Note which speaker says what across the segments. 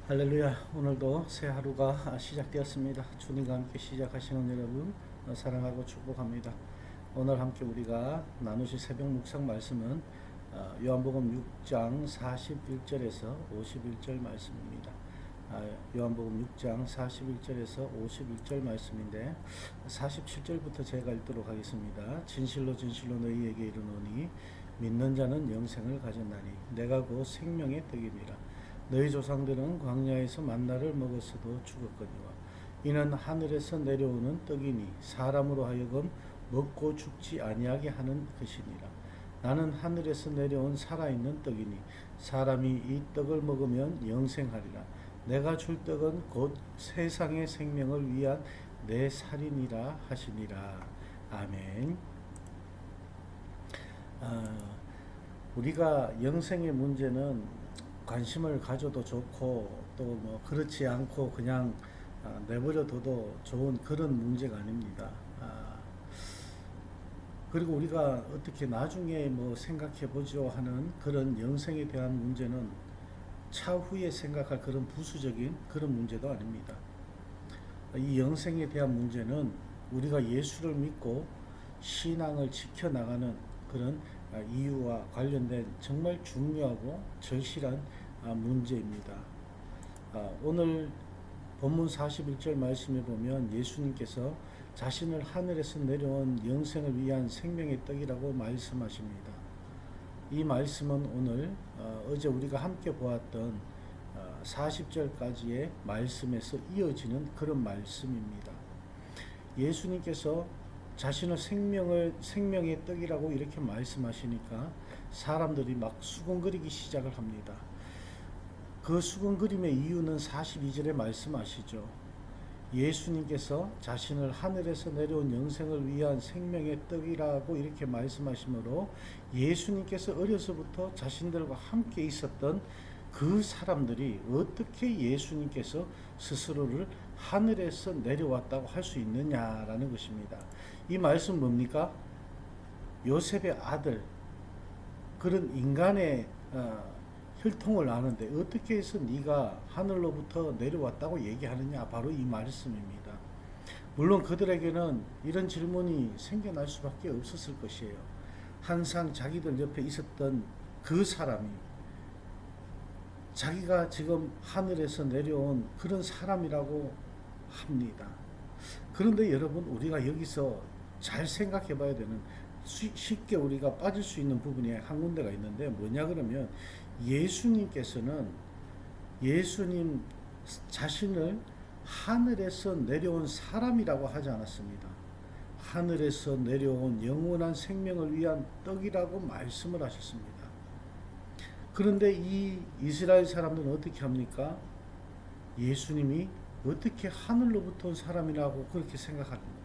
Speaker 1: 할렐루야. 오늘도 새 하루가 시작되었습니다. 주님과 함께 시작하시는 여러분 사랑하고 축복합니다. 오늘 함께 우리가 나누실 새벽 묵상 말씀은 요한복음 6장 41절에서 51절 말씀입니다. 요한복음 6장 41절에서 51절 말씀인데 47절부터 제가 읽도록 하겠습니다. 진실로 진실로 너희에게 이르노니 믿는 자는 영생을 가졌나니 내가 곧 생명의 떡이니라. 너희 조상들은 광야에서 만나를 먹었어도 죽었거니와 이는 하늘에서 내려오는 떡이니 사람으로 하여금 먹고 죽지 아니하게 하는 것이니라. 나는 하늘에서 내려온 살아있는 떡이니 사람이 이 떡을 먹으면 영생하리라. 내가 줄 떡은 곧 세상의 생명을 위한 내 살이니라 하시니라. 아멘. 우리가 영생의 문제는 관심을 가져도 좋고 또 뭐 그렇지 않고 그냥 내버려 둬도 좋은 그런 문제가 아닙니다. 그리고 우리가 어떻게 나중에 뭐 생각해 보죠 하는 그런 영생에 대한 문제는 차후에 생각할 그런 부수적인 그런 문제도 아닙니다. 이 영생에 대한 문제는 우리가 예수를 믿고 신앙을 지켜나가는 그런 이유와 관련된 정말 중요하고 절실한 문제입니다. 오늘 본문 41절 말씀에 보면 예수님께서 자신을 하늘에서 내려온 영생을 위한 생명의 떡이라고 말씀하십니다. 이 말씀은 오늘 어제 우리가 함께 보았던 40절까지의 말씀에서 이어지는 그런 말씀입니다. 예수님께서 자신을 생명의 떡이라고 이렇게 말씀하시니까 사람들이 막 수군거리기 시작을 합니다. 그 수군거림의 이유는 42절에 말씀하시죠. 예수님께서 자신을 하늘에서 내려온 영생을 위한 생명의 떡이라고 이렇게 말씀하시므로 예수님께서 어려서부터 자신들과 함께 있었던 그 사람들이 어떻게 예수님께서 스스로를 하늘에서 내려왔다고 할 수 있느냐라는 것입니다. 이 말씀 뭡니까? 요셉의 아들, 그런 인간의 혈통을 아는데 어떻게 해서 네가 하늘로부터 내려왔다고 얘기하느냐? 바로 이 말씀입니다. 물론 그들에게는 이런 질문이 생겨날 수밖에 없었을 것이에요. 항상 자기들 옆에 있었던 그 사람이 자기가 지금 하늘에서 내려온 그런 사람이라고 합니다. 그런데 여러분, 우리가 여기서 잘 생각해 봐야 되는, 쉽게 우리가 빠질 수 있는 부분이 한 군데가 있는데 뭐냐 그러면 예수님께서는 예수님 자신을 하늘에서 내려온 사람이라고 하지 않았습니다. 하늘에서 내려온 영원한 생명을 위한 떡이라고 말씀을 하셨습니다. 그런데 이 이스라엘 사람들은 어떻게 합니까? 예수님이 어떻게 하늘로부터 온 사람이라고 그렇게 생각합니다.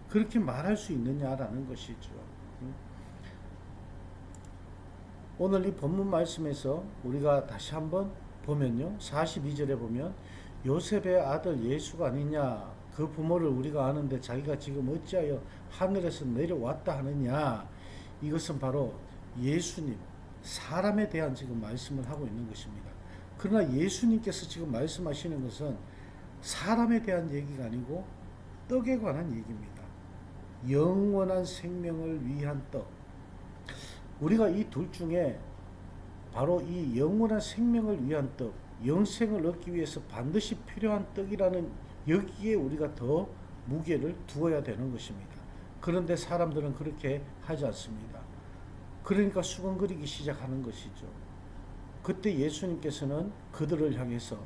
Speaker 1: 그렇게 말할 수 있느냐라는 것이죠. 오늘 이 본문 말씀에서 우리가 다시 한번 보면요, 42절에 보면 요셉의 아들 예수가 아니냐, 그 부모를 우리가 아는데 자기가 지금 어찌하여 하늘에서 내려왔다 하느냐, 이것은 바로 예수님, 사람에 대한 지금 말씀을 하고 있는 것입니다. 그러나 예수님께서 지금 말씀하시는 것은 사람에 대한 얘기가 아니고 떡에 관한 얘기입니다. 영원한 생명을 위한 떡. 우리가 이 둘 중에 바로 이 영원한 생명을 위한 떡, 영생을 얻기 위해서 반드시 필요한 떡이라는, 여기에 우리가 더 무게를 두어야 되는 것입니다. 그런데 사람들은 그렇게 하지 않습니다. 그러니까 수근거리기 시작하는 것이죠. 그때 예수님께서는 그들을 향해서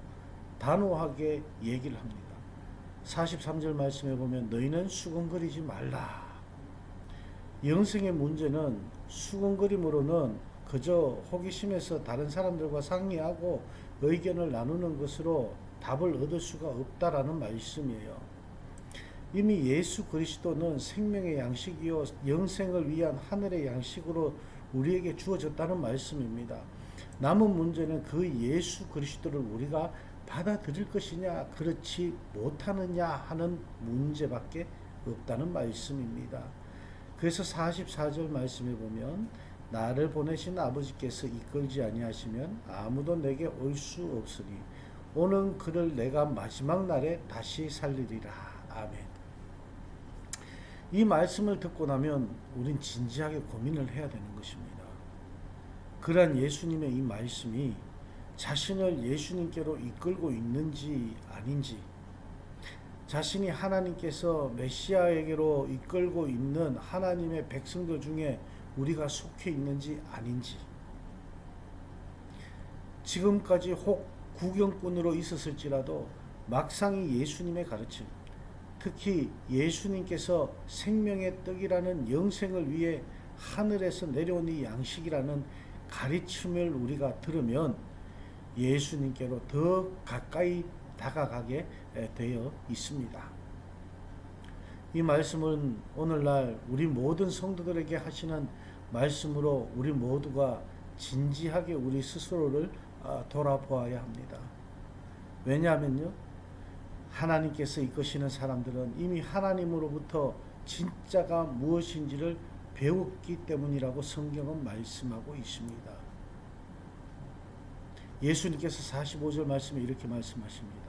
Speaker 1: 단호하게 얘기를 합니다. 43절 말씀에 보면 너희는 수근거리지 말라. 영생의 문제는 수근거림으로는 그저 호기심에서 다른 사람들과 상의하고 의견을 나누는 것으로 답을 얻을 수가 없다라는 말씀이에요. 이미 예수 그리스도는 생명의 양식이요 영생을 위한 하늘의 양식으로 우리에게 주어졌다는 말씀입니다. 남은 문제는 그 예수 그리스도를 우리가 받아들일 것이냐 그렇지 못하느냐 하는 문제밖에 없다는 말씀입니다. 그래서 44절 말씀에 보면 나를 보내신 아버지께서 이끌지 아니하시면 아무도 내게 올 수 없으니 오는 그를 내가 마지막 날에 다시 살리리라. 아멘. 이 말씀을 듣고 나면 우린 진지하게 고민을 해야 되는 것입니다. 그러한 예수님의 이 말씀이 자신을 예수님께로 이끌고 있는지 아닌지, 자신이 하나님께서 메시아에게로 이끌고 있는 하나님의 백성들 중에 우리가 속해 있는지 아닌지, 지금까지 혹 구경꾼으로 있었을지라도 막상이 예수님의 가르침, 특히 예수님께서 생명의 떡이라는 영생을 위해 하늘에서 내려온 이 양식이라는 가르침을 우리가 들으면 예수님께로 더 가까이 다가가게 되어 있습니다. 이 말씀은 오늘날 우리 모든 성도들에게 하시는 말씀으로 우리 모두가 진지하게 우리 스스로를 돌아보아야 합니다. 왜냐하면요, 하나님께서 이끄시는 사람들은 이미 하나님으로부터 진짜가 무엇인지를 배웠기 때문이라고 성경은 말씀하고 있습니다. 예수님께서 45절 말씀에 이렇게 말씀하십니다.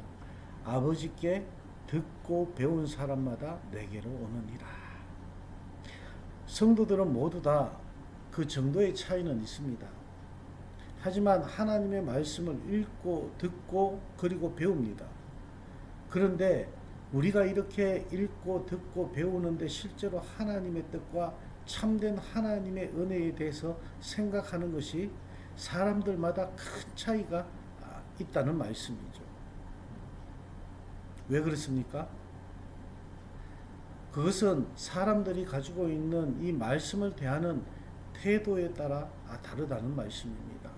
Speaker 1: 아버지께 듣고 배운 사람마다 내게로 오느니라. 성도들은 모두 다 그 정도의 차이는 있습니다. 하지만 하나님의 말씀을 읽고 듣고 그리고 배웁니다. 그런데 우리가 이렇게 읽고 듣고 배우는데 실제로 하나님의 뜻과 참된 하나님의 은혜에 대해서 생각하는 것이 사람들마다 큰 차이가 있다는 말씀이죠. 왜 그렇습니까? 그것은 사람들이 가지고 있는 이 말씀을 대하는 태도에 따라 다르다는 말씀입니다.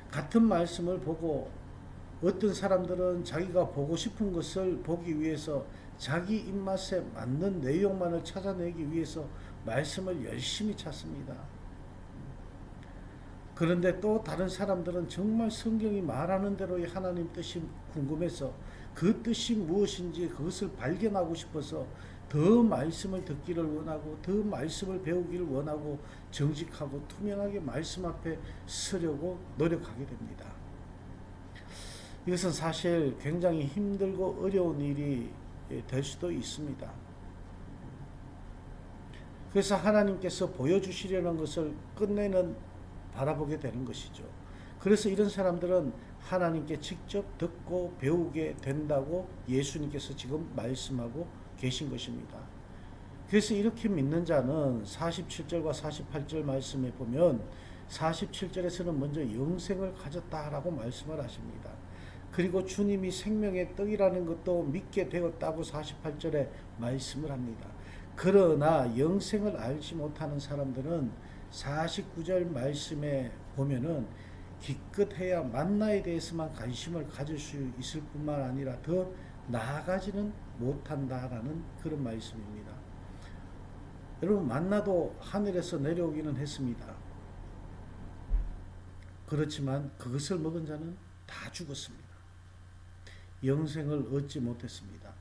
Speaker 1: 같은 말씀을 보고 어떤 사람들은 자기가 보고 싶은 것을 보기 위해서 자기 입맛에 맞는 내용만을 찾아내기 위해서 말씀을 열심히 찾습니다. 그런데 또 다른 사람들은 정말 성경이 말하는 대로의 하나님 뜻이 궁금해서 그 뜻이 무엇인지 그것을 발견하고 싶어서 더 말씀을 듣기를 원하고 더 말씀을 배우기를 원하고 정직하고 투명하게 말씀 앞에 서려고 노력하게 됩니다. 이것은 사실 굉장히 힘들고 어려운 일이 될 수도 있습니다. 그래서 하나님께서 보여주시려는 것을 끝내는 바라보게 되는 것이죠. 그래서 이런 사람들은 하나님께 직접 듣고 배우게 된다고 예수님께서 지금 말씀하고 계신 것입니다. 그래서 이렇게 믿는 자는 47절과 48절 말씀에 보면 47절에서는 먼저 영생을 가졌다라고 말씀을 하십니다. 그리고 주님이 생명의 떡이라는 것도 믿게 되었다고 48절에 말씀을 합니다. 그러나 영생을 알지 못하는 사람들은 49절 말씀에 보면은 기껏해야 만나에 대해서만 관심을 가질 수 있을 뿐만 아니라 더 나아가지는 못한다라는 그런 말씀입니다. 여러분, 만나도 하늘에서 내려오기는 했습니다. 그렇지만 그것을 먹은 자는 다 죽었습니다. 영생을 얻지 못했습니다.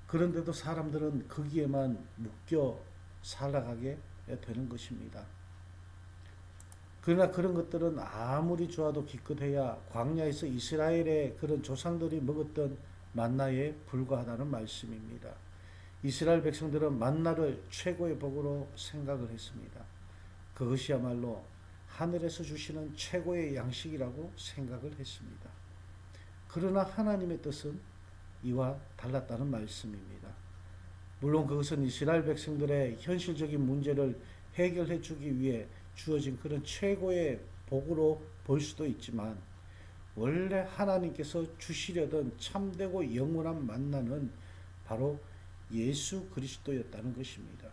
Speaker 1: 그런데도 사람들은 거기에만 묶여 살아가게 되는 것입니다. 그러나 그런 것들은 아무리 좋아도 기껏해야 광야에서 이스라엘의 그런 조상들이 먹었던 만나에 불과하다는 말씀입니다. 이스라엘 백성들은 만나를 최고의 복으로 생각을 했습니다. 그것이야말로 하늘에서 주시는 최고의 양식이라고 생각을 했습니다. 그러나 하나님의 뜻은 이와 달랐다는 말씀입니다. 물론 그것은 이스라엘 백성들의 현실적인 문제를 해결해 주기 위해 주어진 그런 최고의 복으로 볼 수도 있지만 원래 하나님께서 주시려던 참되고 영원한 만나는 바로 예수 그리스도였다는 것입니다.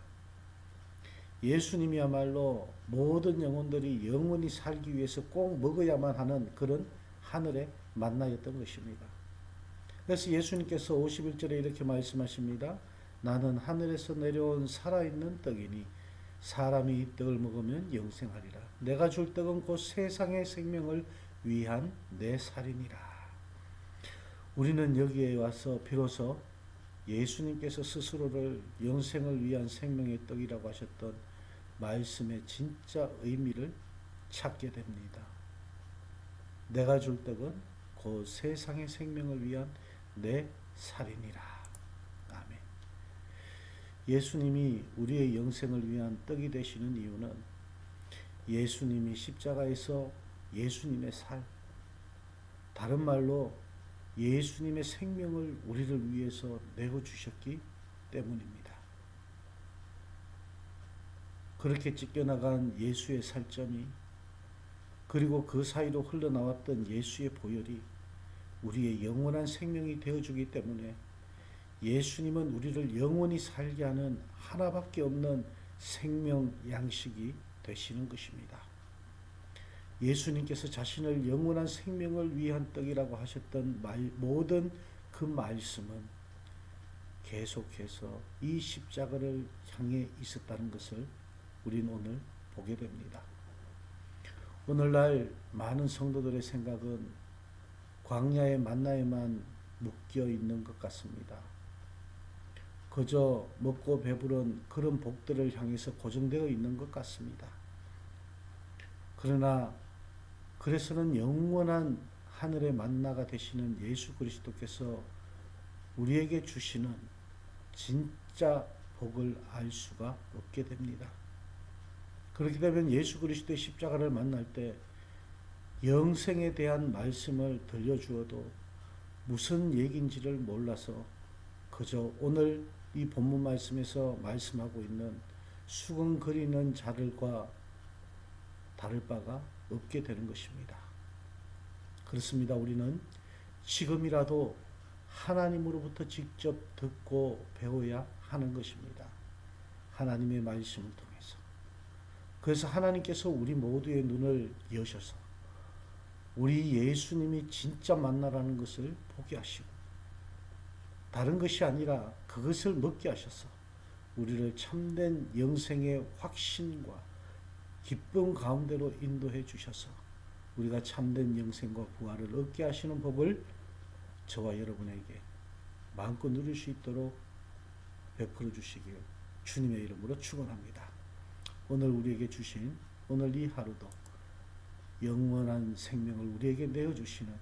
Speaker 1: 예수님이야말로 모든 영혼들이 영원히 살기 위해서 꼭 먹어야만 하는 그런 하늘의 만나였던 것입니다. 그래서 예수님께서 51절에 이렇게 말씀하십니다. 나는 하늘에서 내려온 살아있는 떡이니 사람이 이 떡을 먹으면 영생하리라. 내가 줄 떡은 곧 세상의 생명을 위한 내 살이니라. 우리는 여기에 와서 비로소 예수님께서 스스로를 영생을 위한 생명의 떡이라고 하셨던 말씀의 진짜 의미를 찾게 됩니다. 내가 줄 떡은 곧 세상의 생명을 위한 내 살이니라. 아멘. 예수님이 우리의 영생을 위한 떡이 되시는 이유는 예수님이 십자가에서 예수님의 살, 다른 말로 예수님의 생명을 우리를 위해서 내어주셨기 때문입니다. 그렇게 찢겨나간 예수의 살점이, 그리고 그 사이로 흘러나왔던 예수의 보혈이 우리의 영원한 생명이 되어주기 때문에 예수님은 우리를 영원히 살게 하는 하나밖에 없는 생명 양식이 되시는 것입니다. 예수님께서 자신을 영원한 생명을 위한 떡이라고 하셨던 모든 그 말씀은 계속해서 이 십자가를 향해 있었다는 것을 우리는 오늘 보게 됩니다. 오늘날 많은 성도들의 생각은 광야의 만나에만 묶여 있는 것 같습니다. 그저 먹고 배부른 그런 복들을 향해서 고정되어 있는 것 같습니다. 그러나 그래서는 영원한 하늘의 만나가 되시는 예수 그리스도께서 우리에게 주시는 진짜 복을 알 수가 없게 됩니다. 그렇게 되면 예수 그리스도의 십자가를 만날 때 영생에 대한 말씀을 들려주어도 무슨 얘기인지를 몰라서 그저 오늘 이 본문 말씀에서 말씀하고 있는 수근거리는 자들과 다를 바가 없게 되는 것입니다. 그렇습니다. 우리는 지금이라도 하나님으로부터 직접 듣고 배워야 하는 것입니다. 하나님의 말씀을 통해서. 그래서 하나님께서 우리 모두의 눈을 여셔서 우리 예수님이 진짜 만나라는 것을 보게 하시고, 다른 것이 아니라 그것을 먹게 하셔서 우리를 참된 영생의 확신과 기쁨 가운데로 인도해 주셔서 우리가 참된 영생과 부활을 얻게 하시는 법을 저와 여러분에게 마음껏 누릴 수 있도록 베풀어 주시길 주님의 이름으로 축원합니다. 오늘 우리에게 주신 오늘 이 하루도 영원한 생명을 우리에게 내어주시는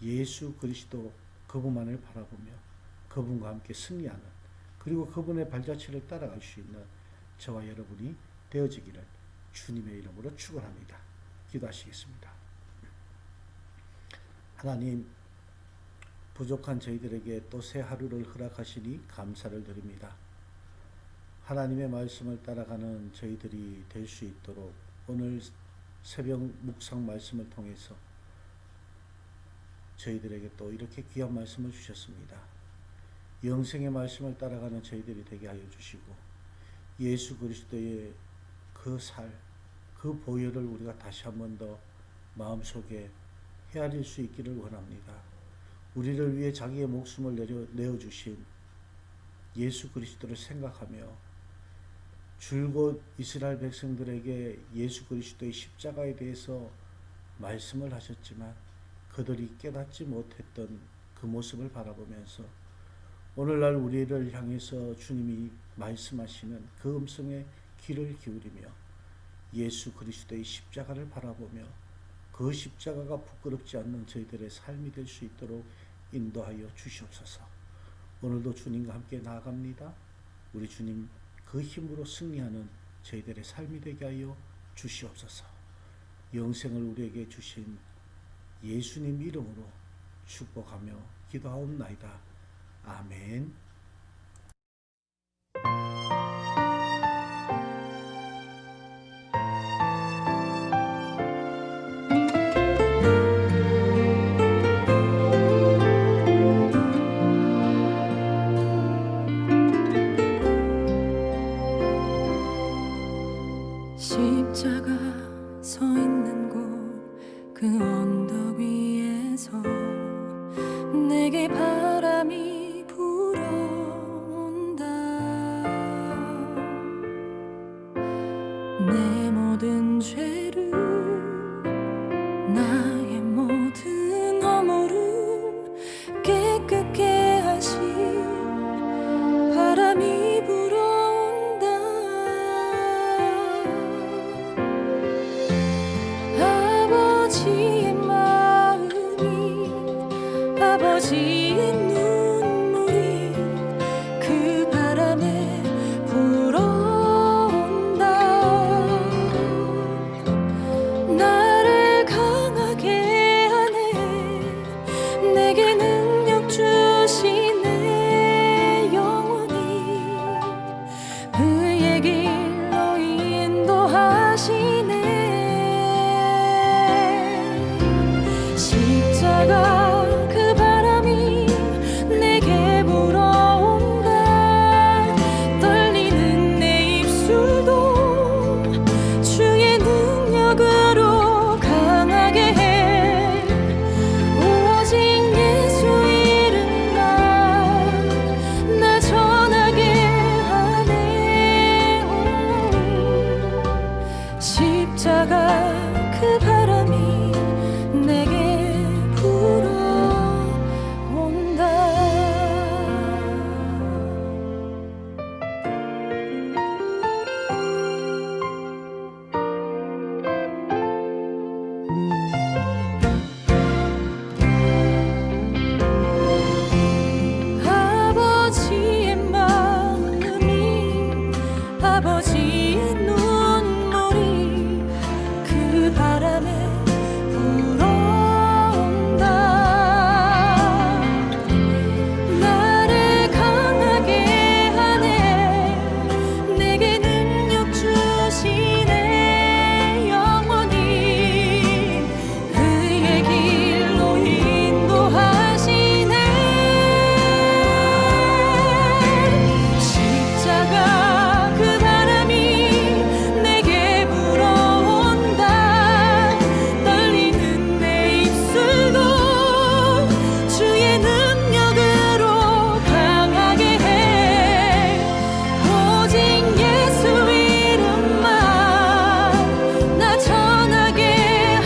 Speaker 1: 예수 그리스도 그분만을 바라보며 그분과 함께 승리하는, 그리고 그분의 발자취를 따라갈 수 있는 저와 여러분이 되어지기를 주님의 이름으로 축원합니다. 기도하시겠습니다. 하나님, 부족한 저희들에게 또 새 하루를 허락하시니 감사를 드립니다. 하나님의 말씀을 따라가는 저희들이 될 수 있도록 오늘 새벽 묵상 말씀을 통해서 저희들에게 또 이렇게 귀한 말씀을 주셨습니다. 영생의 말씀을 따라가는 저희들이 되게 하여 주시고, 예수 그리스도의 그 살, 그 보혈을 우리가 다시 한 번 더 마음속에 헤아릴 수 있기를 원합니다. 우리를 위해 자기의 목숨을 내어주신 예수 그리스도를 생각하며 줄곧 이스라엘 백성들에게 예수 그리스도의 십자가에 대해서 말씀을 하셨지만 그들이 깨닫지 못했던 그 모습을 바라보면서 오늘날 우리를 향해서 주님이 말씀하시는 그 음성에 귀를 기울이며 예수 그리스도의 십자가를 바라보며 그 십자가가 부끄럽지 않는 저희들의 삶이 될 수 있도록 인도하여 주시옵소서. 오늘도 주님과 함께 나아갑니다. 우리 주님 그 힘으로 승리하는 저희들의 삶이 되게 하여 주시옵소서. 영생을 우리에게 주신 예수님 이름으로 축복하며 기도하옵나이다. 아멘.
Speaker 2: 십자가 서 있는 곳 그 언덕 위에서 내게 바람이 불어온다. 내 모든 죄를, 나의 모든 허물을 깨끗게 하신 바람이 불어온다. 아버지의 마음이 그 바람이 내게 불어온다. 아버지의 마음이 아버지의 눈물이 그 바람에 불어온다. 나를 강하게 하네. 내게 능력 주시네. 영원히 그의 길로 인도하시네. 십자가 그 바람이 내게 불어온다. 떨리는 내 입술도 주의 능력으로 강하게 해. 오직 예수 이름만 나 전하게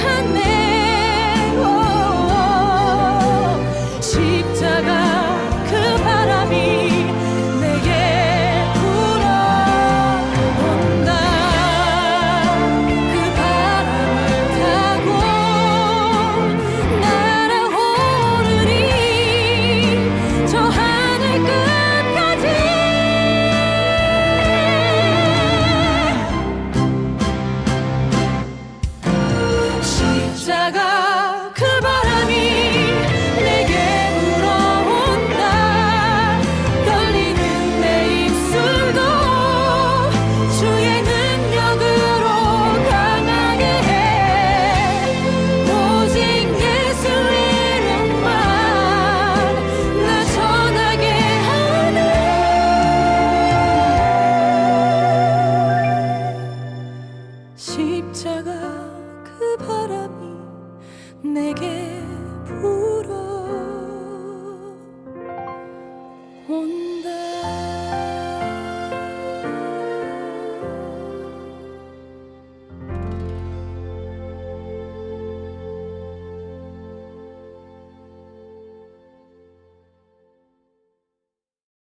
Speaker 2: 하네. 십자가 그 바람이 내게 불어온다. 그 바람을 타고 날아오르니 저 하늘 끝까지. 십자가 그 바람이 내게 불어온다. 떨리는 내 입술도 주의 능력으로 강하게 해. 오직 예수 이름만 나 전하게 하네. 십자가 그 바람이 내게